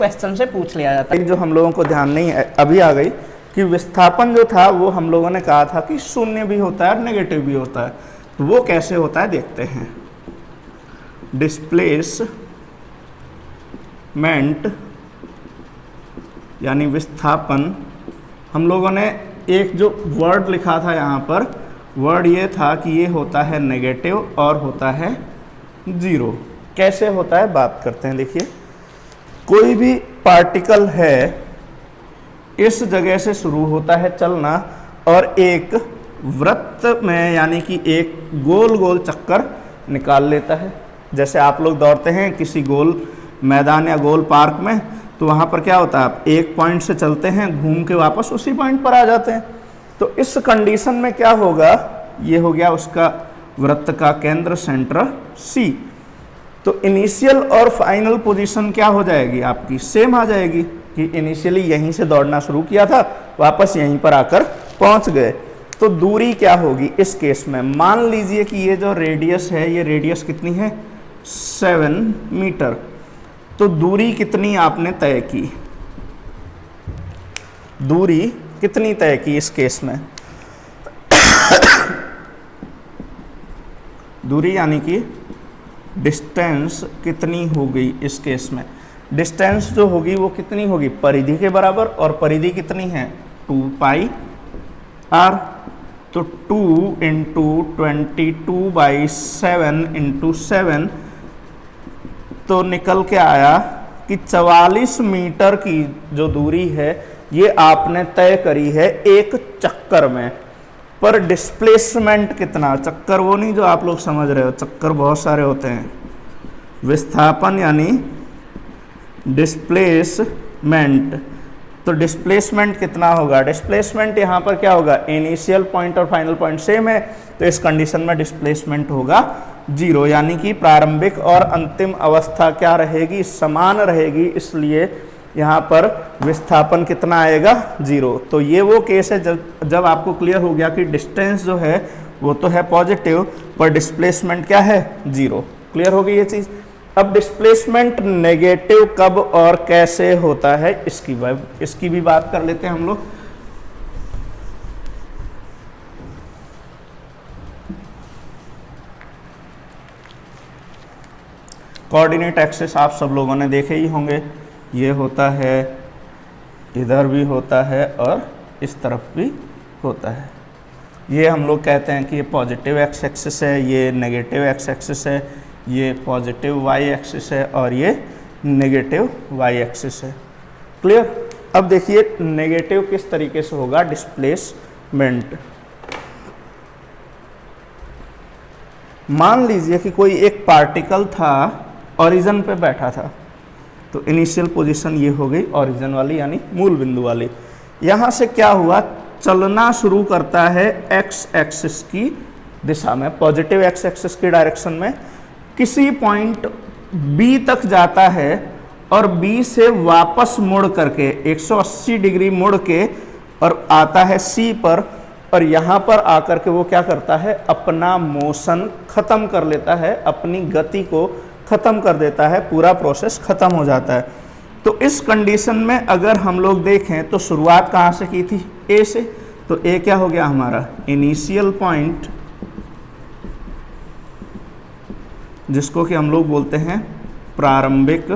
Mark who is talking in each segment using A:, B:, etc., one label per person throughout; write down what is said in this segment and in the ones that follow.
A: Question से पूछ लिया जाता है।
B: जो हम लोगों को ध्यान नहीं अभी आ गई कि विस्थापन जो था वो हम लोगों ने कहा था कि शून्य भी होता है और नेगेटिव भी होता है। तो वो कैसे होता है देखते हैं। डिस्प्लेसमेंट यानी विस्थापन, हम लोगों ने एक जो वर्ड लिखा था यहाँ पर, वर्ड ये था कि ये होता है नेगेटिव और होता है जीरो। कैसे होता है बात करते हैं। देखिए, कोई भी पार्टिकल है इस जगह से शुरू होता है चलना और एक वृत्त में यानी कि एक गोल गोल चक्कर निकाल लेता है। जैसे आप लोग दौड़ते हैं किसी गोल मैदान या गोल पार्क में, तो वहाँ पर क्या होता है, आप एक पॉइंट से चलते हैं, घूम के वापस उसी पॉइंट पर आ जाते हैं। तो इस कंडीशन में क्या होगा, ये हो गया उसका वृत्त का केंद्र, सेंटर सी। तो इनिशियल और फाइनल पोजीशन क्या हो जाएगी आपकी, सेम आ जाएगी कि इनिशियली यहीं से दौड़ना शुरू किया था, वापस यहीं पर आकर पहुंच गए। तो दूरी क्या होगी इस केस में, मान लीजिए कि ये जो रेडियस है, ये रेडियस कितनी है 7 मीटर। तो दूरी कितनी आपने तय की, दूरी कितनी तय की इस केस में दूरी यानी कि डिस्टेंस कितनी हो गई इस केस में। डिस्टेंस जो होगी वो कितनी होगी, परिधि के बराबर, और परिधि कितनी है 2 पाई आर। तो 2 इंटू 22/7 इंटू 7, तो निकल के आया कि 44 मीटर की जो दूरी है ये आपने तय करी है एक चक्कर में। पर डिस्प्लेसमेंट कितना, चक्कर वो नहीं जो आप लोग समझ रहे हो, चक्कर बहुत सारे होते हैं। विस्थापन यानी डिस्प्लेसमेंट, तो डिस्प्लेसमेंट कितना होगा, डिस्प्लेसमेंट यहाँ पर क्या होगा, इनिशियल पॉइंट और फाइनल पॉइंट सेम है, तो इस कंडीशन में डिस्प्लेसमेंट होगा 0, यानी कि प्रारंभिक और अंतिम अवस्था क्या रहेगी, समान रहेगी। इसलिए यहाँ पर विस्थापन कितना आएगा 0। तो ये वो केस है जब आपको क्लियर हो गया कि डिस्टेंस जो है वो तो है पॉजिटिव पर डिस्प्लेसमेंट क्या है 0। क्लियर हो गई ये चीज़। अब डिस्प्लेसमेंट नेगेटिव कब और कैसे होता है इसकी भी बात कर लेते हैं हम लोग। कोऑर्डिनेट एक्सिस आप सब लोगों ने देखे ही होंगे, ये होता है, इधर भी होता है और इस तरफ भी होता है। ये हम लोग कहते हैं कि ये पॉजिटिव एक्स एक्सिस है, ये नेगेटिव एक्स एक्सिस है, ये पॉजिटिव वाई एक्सिस है और ये नेगेटिव वाई एक्सिस है। क्लियर। अब देखिए नेगेटिव किस तरीके से होगा डिस्प्लेसमेंट। मान लीजिए कि कोई एक पार्टिकल था, ओरिजिन पे बैठा था, तो इनिशियल पोजीशन ये हो गई ओरिजिन वाली यानी मूल बिंदु वाली। यहाँ से क्या हुआ, चलना शुरू करता है एक्स एक्सिस की दिशा में, पॉजिटिव एक्स एक्सिस की डायरेक्शन में, किसी पॉइंट बी तक जाता है और बी से वापस मुड़ करके 180 डिग्री मुड़ के और आता है सी पर, और यहाँ पर आकर के वो क्या करता है, अपना मोशन खत्म कर लेता है, अपनी गति को खत्म कर देता है, पूरा प्रोसेस खत्म हो जाता है। तो इस कंडीशन में अगर हम लोग देखें तो शुरुआत कहाँ से की थी, ए से। तो ए क्या हो गया हमारा इनिशियल पॉइंट, जिसको कि हम लोग बोलते हैं प्रारंभिक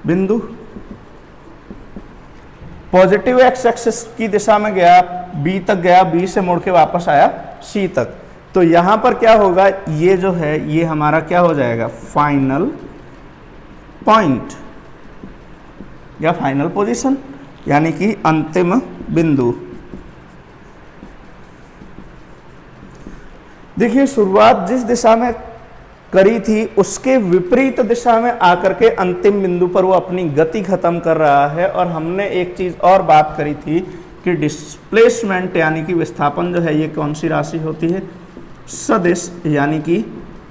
B: बिंदु। पॉजिटिव एक्स एक्सिस की दिशा में गया, बी तक गया, बी से मुड़ के वापस आया सी तक। तो यहां पर क्या होगा, ये जो है ये हमारा क्या हो जाएगा, फाइनल पॉइंट या फाइनल पोजीशन, यानी कि अंतिम बिंदु। देखिए शुरुआत जिस दिशा में करी थी उसके विपरीत दिशा में आकर के अंतिम बिंदु पर वो अपनी गति खत्म कर रहा है। और हमने एक चीज और बात करी थी कि डिस्प्लेसमेंट यानी कि विस्थापन जो है ये कौन सी राशि होती है, सदिश यानी कि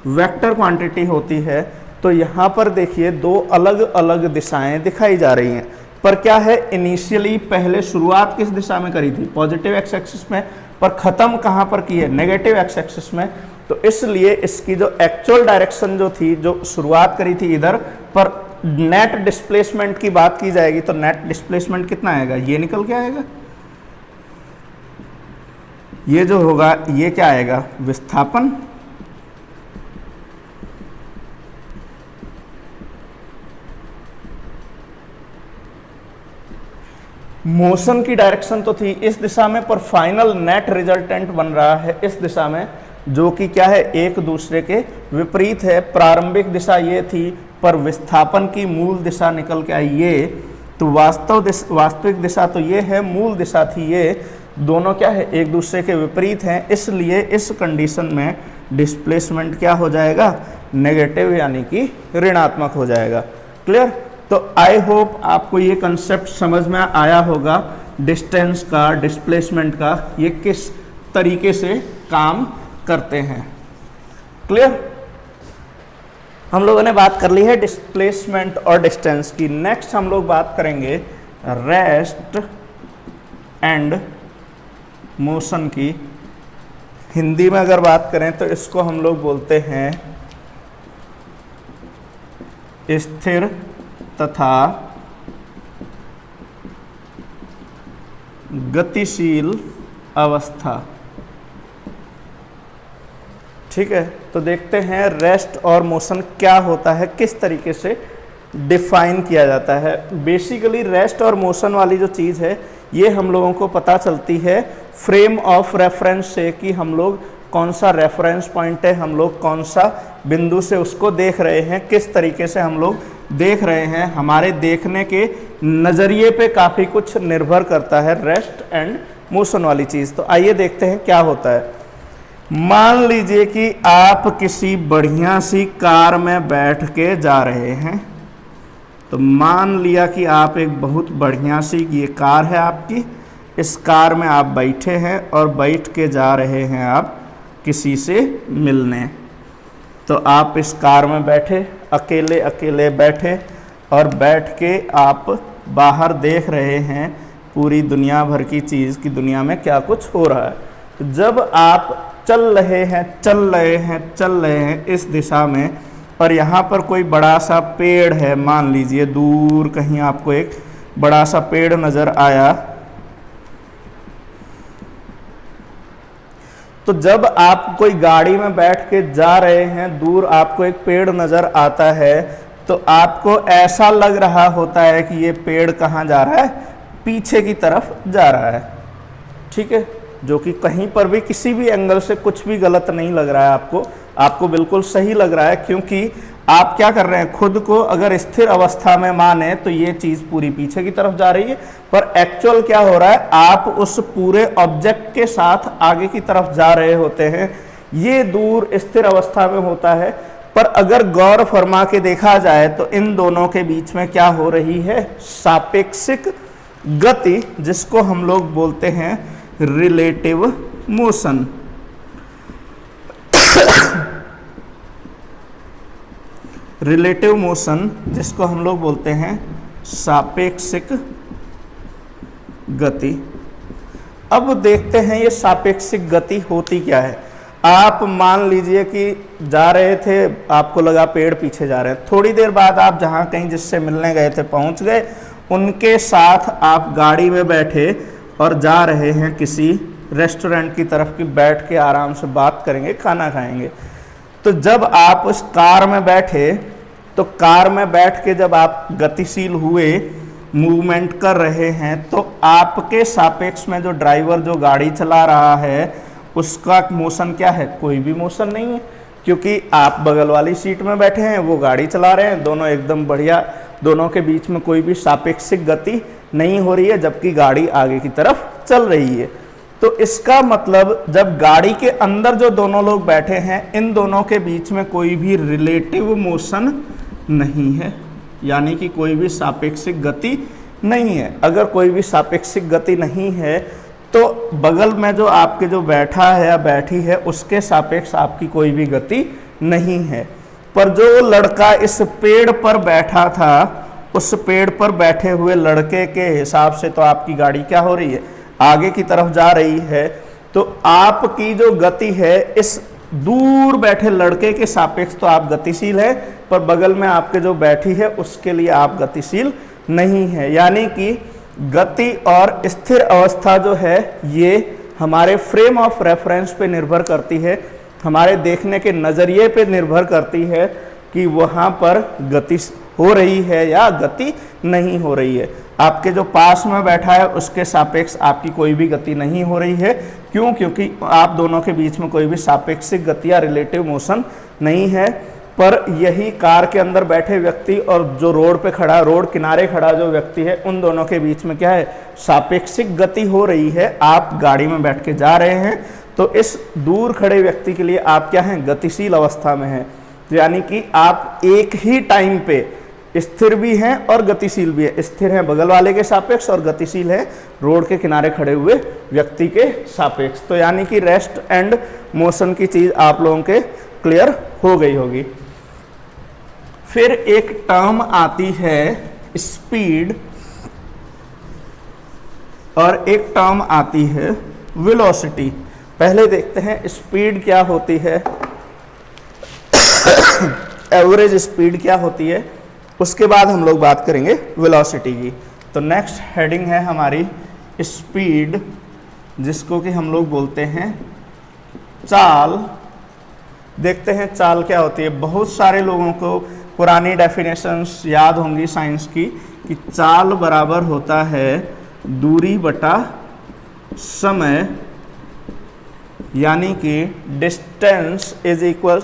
B: वेक्टर क्वांटिटी होती है। तो यहाँ पर देखिए दो अलग अलग दिशाएं दिखाई जा रही हैं, पर क्या है, इनिशियली पहले शुरुआत किस दिशा में करी थी, पॉजिटिव एक्स एक्सिस में, पर खत्म कहाँ पर की है, नेगेटिव एक्स एक्सिस में। तो इसलिए इसकी जो एक्चुअल डायरेक्शन जो थी, जो शुरुआत करी थी इधर, पर नेट डिस्प्लेसमेंट की बात की जाएगी तो नेट डिस्प्लेसमेंट कितना आएगा, ये निकल के आएगा, ये जो होगा ये क्या आएगा, विस्थापन, मोशन की डायरेक्शन तो थी इस दिशा में, पर फाइनल नेट रिजल्टेंट बन रहा है इस दिशा में, जो कि क्या है, एक दूसरे के विपरीत है। प्रारंभिक दिशा ये थी पर विस्थापन की मूल दिशा निकल के आई ये, तो वास्तविक दिशा तो ये है, मूल दिशा थी ये, दोनों क्या है, एक दूसरे के विपरीत हैं, इसलिए इस कंडीशन में डिस्प्लेसमेंट क्या हो जाएगा, नेगेटिव यानी कि ऋणात्मक हो जाएगा। क्लियर? तो आई होप आपको ये कंसेप्ट समझ में आया होगा, डिस्टेंस का, डिस्प्लेसमेंट का, ये किस तरीके से काम करते हैं। क्लियर? हम लोगों ने बात कर ली है डिस्प्लेसमेंट और डिस्टेंस की। नेक्स्ट हम लोग बात करेंगे रेस्ट एंड मोशन की। हिंदी में अगर बात करें तो इसको हम लोग बोलते हैं स्थिर तथा गतिशील अवस्था। ठीक है, तो देखते हैं रेस्ट और मोशन क्या होता है, किस तरीके से डिफाइन किया जाता है। बेसिकली रेस्ट और मोशन वाली जो चीज़ है ये हम लोगों को पता चलती है फ्रेम ऑफ रेफरेंस से, कि हम लोग कौन सा रेफरेंस पॉइंट है, हम लोग कौन सा बिंदु से उसको देख रहे हैं, किस तरीके से हम लोग देख रहे हैं, हमारे देखने के नज़रिए पे काफ़ी कुछ निर्भर करता है रेस्ट एंड मोशन वाली चीज़। तो आइए देखते हैं क्या होता है। मान लीजिए कि आप किसी बढ़िया सी कार में बैठ के जा रहे हैं, तो मान लिया कि आप एक बहुत बढ़िया सी, ये कार है आपकी, इस कार में आप बैठे हैं और बैठ के जा रहे हैं आप किसी से मिलने। तो आप इस कार में बैठे, अकेले अकेले बैठे, और बैठ के आप बाहर देख रहे हैं पूरी दुनिया भर की चीज़ की, दुनिया में क्या कुछ हो रहा है। तो जब आप चल रहे हैं इस दिशा में, और यहाँ पर कोई बड़ा सा पेड़ है, मान लीजिए दूर कहीं आपको एक बड़ा सा पेड़ नज़र आया, तो जब आप कोई गाड़ी में बैठ के जा रहे हैं, दूर आपको एक पेड़ नज़र आता है, तो आपको ऐसा लग रहा होता है कि ये पेड़ कहाँ जा रहा है, पीछे की तरफ जा रहा है। ठीक है, जो कि कहीं पर भी किसी भी एंगल से कुछ भी गलत नहीं लग रहा है, आपको बिल्कुल सही लग रहा है, क्योंकि आप क्या कर रहे हैं, खुद को अगर स्थिर अवस्था में माने तो ये चीज़ पूरी पीछे की तरफ जा रही है, पर एक्चुअल क्या हो रहा है, आप उस पूरे ऑब्जेक्ट के साथ आगे की तरफ जा रहे होते हैं। ये दूर स्थिर अवस्था में होता है, पर अगर गौर फरमा के देखा जाए तो इन दोनों के बीच में क्या हो रही है, सापेक्षिक गति, जिसको हम लोग बोलते हैं रिलेटिव मोशन। रिलेटिव मोशन, जिसको हम लोग बोलते हैं सापेक्षिक गति। अब देखते हैं ये सापेक्षिक गति होती क्या है। आप मान लीजिए कि जा रहे थे, आपको लगा पेड़ पीछे जा रहे हैं, थोड़ी देर बाद आप जहाँ कहीं जिससे मिलने गए थे पहुँच गए, उनके साथ आप गाड़ी में बैठे और जा रहे हैं किसी रेस्टोरेंट की तरफ, की बैठ के आराम से बात करेंगे, खाना खाएंगे। तो जब आप उस कार में बैठे, तो कार में बैठ के जब आप गतिशील हुए, मूवमेंट कर रहे हैं, तो आपके सापेक्ष में जो ड्राइवर जो गाड़ी चला रहा है उसका मोशन क्या है, कोई भी मोशन नहीं है, क्योंकि आप बगल वाली सीट में बैठे हैं, वो गाड़ी चला रहे हैं, दोनों एकदम बढ़िया, दोनों के बीच में कोई भी सापेक्षिक गति नहीं हो रही है, जबकि गाड़ी आगे की तरफ चल रही है। तो इसका मतलब जब गाड़ी के अंदर जो दोनों लोग बैठे हैं, इन दोनों के बीच में कोई भी रिलेटिव मोशन नहीं है, यानी कि कोई भी सापेक्षिक गति नहीं है। अगर कोई भी सापेक्षिक गति नहीं है तो बगल में जो आपके जो बैठा है या बैठी है उसके सापेक्ष आपकी कोई भी गति नहीं है। पर जो लड़का इस पेड़ पर बैठा था, उस पेड़ पर बैठे हुए लड़के के हिसाब से तो आपकी गाड़ी क्या हो रही है, आगे की तरफ जा रही है। तो आपकी जो गति है, इस दूर बैठे लड़के के सापेक्ष तो आप गतिशील है, पर बगल में आपके जो बैठी है उसके लिए आप गतिशील नहीं है। यानी कि गति और स्थिर अवस्था जो है ये हमारे फ्रेम ऑफ रेफरेंस पे निर्भर करती है, हमारे देखने के नज़रिए पे निर्भर करती है कि वहाँ पर गति हो रही है या गति नहीं हो रही है। आपके जो पास में बैठा है उसके सापेक्ष आपकी कोई भी गति नहीं हो रही है। क्यों? क्योंकि आप दोनों के बीच में कोई भी सापेक्षिक गति या रिलेटिव मोशन नहीं है। पर यही कार के अंदर बैठे व्यक्ति और जो रोड पे खड़ा, रोड किनारे खड़ा जो व्यक्ति है, उन दोनों के बीच में क्या है? सापेक्षिक गति हो रही है। आप गाड़ी में बैठ के जा रहे हैं तो इस दूर खड़े व्यक्ति के लिए आप क्या हैं? गतिशील अवस्था में हैं। यानी कि आप एक ही टाइम पे स्थिर भी हैं और गतिशील भी है। स्थिर है बगल वाले के सापेक्ष और गतिशील है रोड के किनारे खड़े हुए व्यक्ति के सापेक्ष। तो यानी कि रेस्ट एंड मोशन की चीज आप लोगों के क्लियर हो गई होगी। फिर एक टर्म आती है स्पीड और एक टर्म आती है वेलोसिटी। पहले देखते हैं स्पीड क्या होती है, एवरेज स्पीड क्या होती है, उसके बाद हम लोग बात करेंगे वेलोसिटी की। तो नेक्स्ट हेडिंग है हमारी स्पीड, जिसको कि हम लोग बोलते हैं चाल। देखते हैं चाल क्या होती है। बहुत सारे लोगों को पुरानी डेफिनेशंस याद होंगी साइंस की कि चाल बराबर होता है दूरी बटा समय, यानी कि distance is equal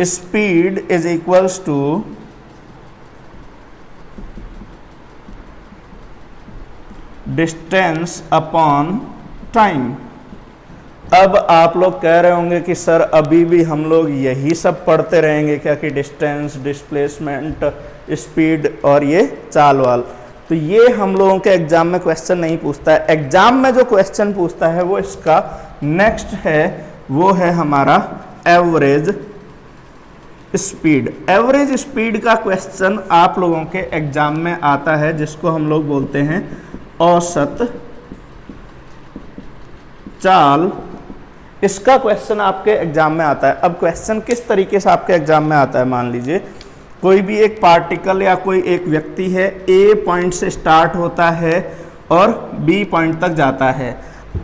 B: speed is equals to distance upon time. अब आप लोग कह रहे होंगे कि सर अभी भी हम लोग यही सब पढ़ते रहेंगे क्या, कि डिस्टेंस, डिस्प्लेसमेंट, स्पीड और ये चाल वाल। तो ये हम लोगों के एग्जाम में क्वेश्चन नहीं पूछता है। एग्जाम में जो क्वेश्चन पूछता है वो इसका नेक्स्ट है, वो है हमारा एवरेज स्पीड। एवरेज स्पीड का क्वेश्चन आप लोगों के एग्जाम में आता है, जिसको हम लोग बोलते हैं औसत चाल। इसका क्वेश्चन आपके एग्जाम में आता है। अब क्वेश्चन किस तरीके से आपके एग्जाम में आता है, मान लीजिए कोई भी एक पार्टिकल या कोई एक व्यक्ति है, ए पॉइंट से स्टार्ट होता है और बी पॉइंट तक जाता है।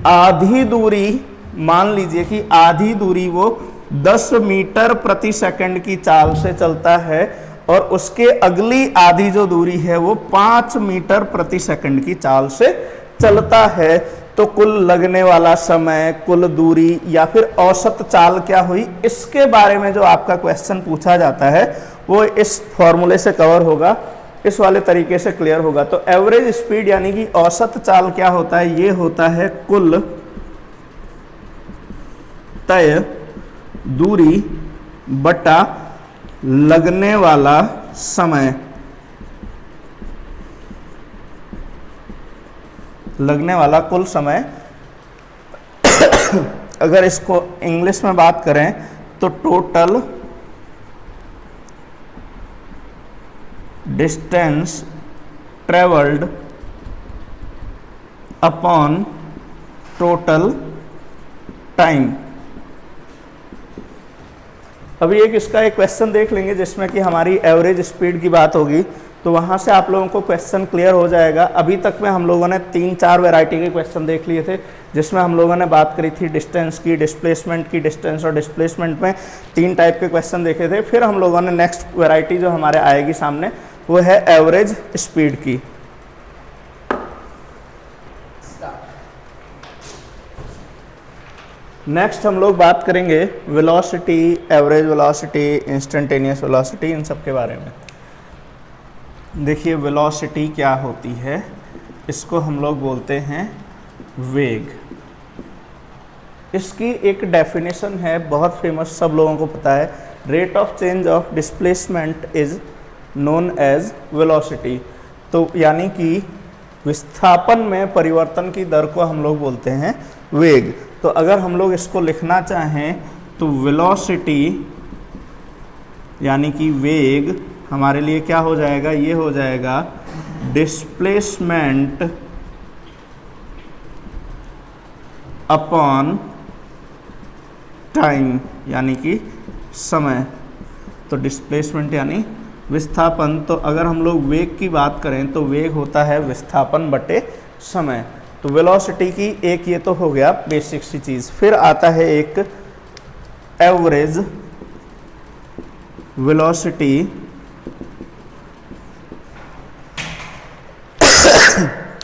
B: आधी दूरी, मान लीजिए कि आधी दूरी वो 10 मीटर प्रति सेकंड की चाल से चलता है और उसके अगली आधी जो दूरी है वो 5 मीटर प्रति सेकंड की चाल से चलता है। तो कुल लगने वाला समय, कुल दूरी या फिर औसत चाल क्या हुई, इसके बारे में जो आपका क्वेश्चन पूछा जाता है वो इस फॉर्मूले से कवर होगा, इस वाले तरीके से क्लियर होगा। तो एवरेज स्पीड यानी कि औसत चाल क्या होता है, ये होता है कुल तय दूरी बटा लगने वाला समय। लगने वाला कुल समय। अगर इसको इंग्लिश में बात करें तो total distance travelled upon total time. अभी इसका एक क्वेश्चन देख लेंगे जिसमें कि हमारी एवरेज स्पीड की बात होगी, तो वहाँ से आप लोगों को क्वेश्चन क्लियर हो जाएगा। अभी तक में हम लोगों ने 3-4 वैरायटी के क्वेश्चन देख लिए थे, जिसमें हम लोगों ने बात करी थी डिस्टेंस की, डिस्प्लेसमेंट की। डिस्टेंस और डिस्प्लेसमेंट में 3 टाइप के क्वेश्चन देखे थे। फिर हम लोगों ने नेक्स्ट वैरायटी जो हमारे आएगी सामने वो है एवरेज स्पीड की। नेक्स्ट हम लोग बात करेंगे velocity, average velocity, instantaneous velocity, इन सब के बारे में। देखिए वेलोसिटी क्या होती है, इसको हम लोग बोलते हैं वेग। इसकी एक डेफिनेशन है बहुत फेमस, सब लोगों को पता है, rate of change of displacement is known as velocity. तो यानी कि विस्थापन में परिवर्तन की दर को हम लोग बोलते हैं वेग। तो अगर हम लोग इसको लिखना चाहें तो वेलोसिटी यानी कि वेग हमारे लिए क्या हो जाएगा, ये हो जाएगा डिस्प्लेसमेंट अपॉन टाइम, यानी कि समय। तो डिस्प्लेसमेंट यानी विस्थापन। तो अगर हम लोग वेग की बात करें तो वेग होता है विस्थापन बटे समय। तो वेलोसिटी की एक ये तो हो गया बेसिक सी चीज़। फिर आता है एक एवरेज वेलोसिटी।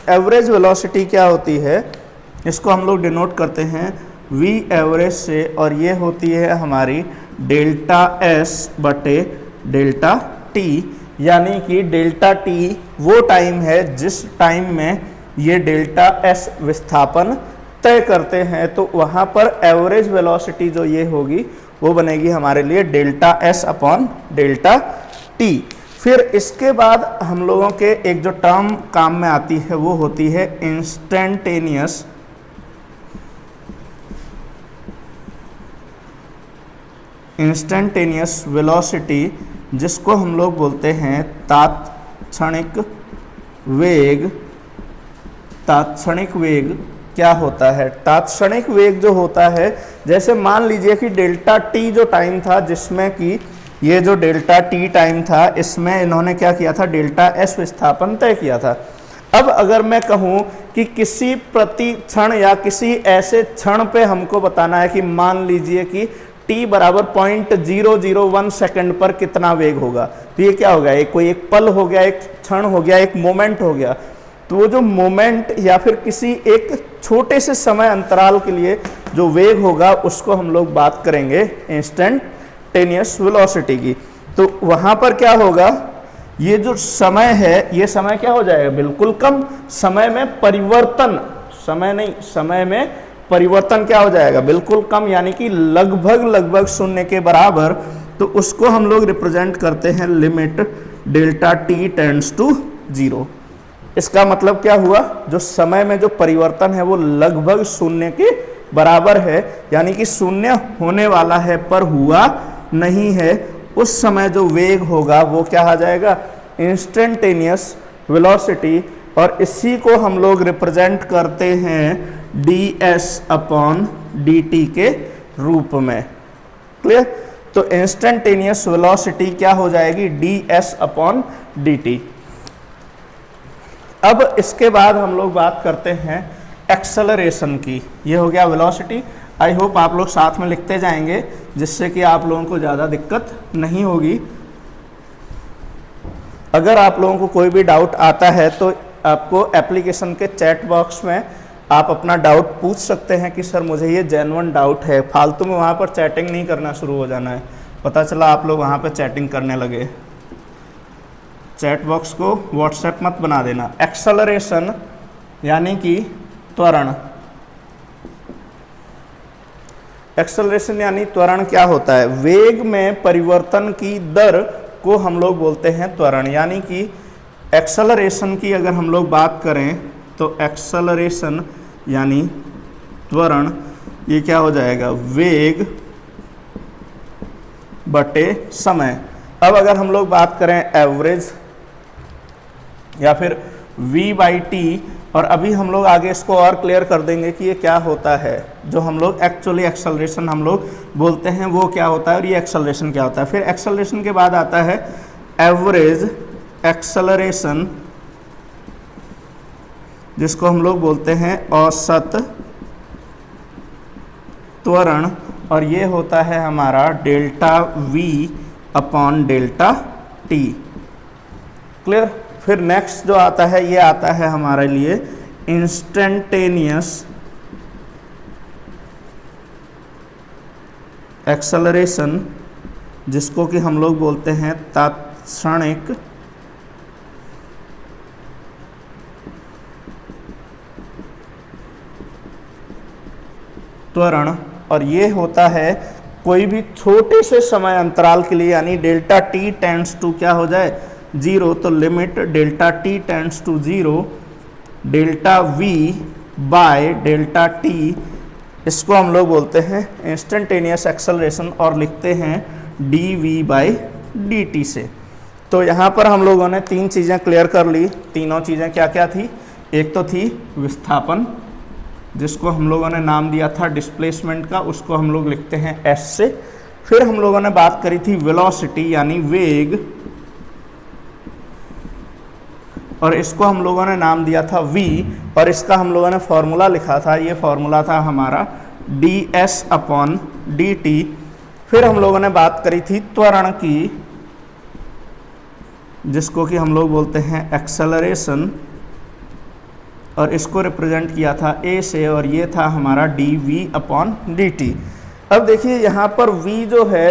B: एवरेज वेलोसिटी क्या होती है, इसको हम लोग डिनोट करते हैं वी एवरेज से, और ये होती है हमारी डेल्टा एस बटे डेल्टा टी। यानी कि डेल्टा टी वो टाइम है जिस टाइम में ये डेल्टा एस विस्थापन तय करते हैं। तो वहाँ पर एवरेज वेलोसिटी जो ये होगी वो बनेगी हमारे लिए delta S upon delta T. फिर इसके बाद हम लोगों के एक जो टर्म काम में आती है वो होती है इंस्टेंटेनियस वेलोसिटी, जिसको हम लोग बोलते हैं तात्क्षणिक वेग। तात्क्षणिक वेग क्या होता है? तात्क्षणिक वेग जो होता है, जैसे मान लीजिए कि डेल्टा टी जो टाइम था, जिसमें कि ये जो डेल्टा टी टाइम था, इसमें इन्होंने क्या किया था, डेल्टा एस विस्थापन तय किया था। अब अगर मैं कहूँ कि किसी प्रति क्षण या किसी ऐसे क्षण पे हमको बताना है कि मान लीजिए कि t बराबर 0.001 सेकंड पर कितना वेग होगा, तो ये क्या हो गया, एक कोई एक पल हो गया, एक क्षण हो गया, एक मोमेंट हो गया। तो वो जो मोमेंट या फिर किसी एक छोटे से समय अंतराल के लिए जो वेग होगा उसको हम लोग बात करेंगे इंस्टेंटेनियस वेलोसिटी की। तो वहाँ पर क्या होगा, ये जो समय है, ये समय क्या हो जाएगा, बिल्कुल कम। समय में परिवर्तन, समय नहीं, समय में परिवर्तन क्या हो जाएगा, बिल्कुल कम, यानी कि लगभग शून्य के बराबर। तो उसको हम लोग रिप्रेजेंट करते हैं limit delta t tends to 0। इसका मतलब क्या हुआ, जो समय में जो परिवर्तन है वो लगभग शून्य के बराबर है, यानी कि शून्य होने वाला है पर हुआ नहीं है। उस समय जो वेग होगा वो क्या आ जाएगा, इंस्टेंटेनियस वेलोसिटी। और इसी को हम लोग रिप्रेजेंट करते हैं ds अपॉन dt के रूप में। क्लियर? तो इंस्टेंटेनियस वेलोसिटी क्या हो जाएगी, ds अपॉन dt। अब इसके बाद हम लोग बात करते हैं एक्सेलरेशन की। ये हो गया वेलोसिटी। आई होप आप लोग साथ में लिखते जाएंगे, जिससे कि आप लोगों को ज़्यादा दिक्कत नहीं होगी। अगर आप लोगों को कोई भी डाउट आता है तो आपको एप्लीकेशन के चैट बॉक्स में आप अपना डाउट पूछ सकते हैं कि सर मुझे ये जेन्युइन डाउट है। फालतू में वहाँ पर चैटिंग नहीं करना शुरू हो जाना है। पता चला आप लोग वहाँ पर चैटिंग करने लगे, चैट बॉक्स को व्हाट्सएप मत बना देना। एक्सेलरेशन यानी कि त्वरण। एक्सेलरेशन यानी त्वरण क्या होता है, वेग में परिवर्तन की दर को हम लोग बोलते हैं त्वरण। यानी कि एक्सेलरेशन की अगर हम लोग बात करें तो एक्सेलरेशन यानी त्वरण, ये क्या हो जाएगा, वेग बटे समय। अब अगर हम लोग बात करें एवरेज या फिर v/t, और अभी हम लोग आगे इसको और क्लियर कर देंगे कि ये क्या होता है। जो हम लोग एक्चुअली एक्सेलरेशन हम लोग बोलते हैं वो क्या होता है और ये एक्सेलरेशन क्या होता है। फिर एक्सेलरेशन के बाद आता है एवरेज एक्सेलरेशन, जिसको हम लोग बोलते हैं औसत त्वरण, और ये होता है हमारा delta v upon delta t। Clear? फिर नेक्स्ट जो आता है ये आता है हमारे लिए इंस्टेंटेनियस एक्सेलरेशन, जिसको कि हम लोग बोलते हैं तात्क्षणिक त्वरण। और ये होता है कोई भी छोटे से समय अंतराल के लिए, यानी डेल्टा टी टेंड्स टू क्या हो जाए, 0। तो limit delta t tends to 0 delta v by delta t, इसको हम लोग बोलते हैं इंस्टेंटेनियस एक्सेलरेशन और लिखते हैं dv/dt से। तो यहाँ पर हम लोगों ने तीन चीज़ें क्लियर कर ली। तीनों चीज़ें क्या क्या थी, एक तो थी विस्थापन, जिसको हम लोगों ने नाम दिया था डिस्प्लेसमेंट का, उसको हम लोग लिखते हैं s से। फिर हम लोगों ने बात करी थी वेलोसिटी यानी वेग, और इसको हम लोगों ने नाम दिया था v, और इसका हम लोगों ने फॉर्मूला लिखा था, ये फॉर्मूला था हमारा ds/dt। फिर हम लोगों ने बात करी थी त्वरण की, जिसको कि हम लोग बोलते हैं एक्सेलरेशन, और इसको रिप्रेजेंट किया था a से, और ये था हमारा dv/dt। अब देखिए यहाँ पर v जो है,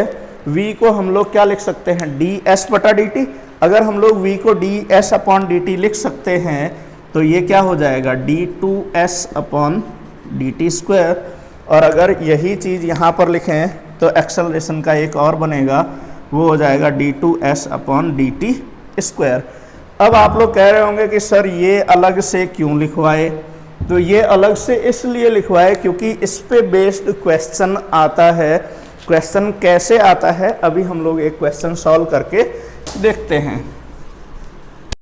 B: v को हम लोग क्या लिख सकते हैं, ds/dt। अगर हम लोग v को ds/dt लिख सकते हैं तो ये क्या हो जाएगा, d2s/dt²। और अगर यही चीज़ यहाँ पर लिखें तो एक्सेलरेशन का एक और बनेगा, वो हो जाएगा d2s/dt²। अब आप लोग कह रहे होंगे कि सर ये अलग से क्यों लिखवाए, तो ये अलग से इसलिए लिखवाए क्योंकि इस पे बेस्ड क्वेश्चन आता है। क्वेश्चन कैसे आता है, अभी हम लोग एक क्वेश्चन सॉल्व करके देखते हैं।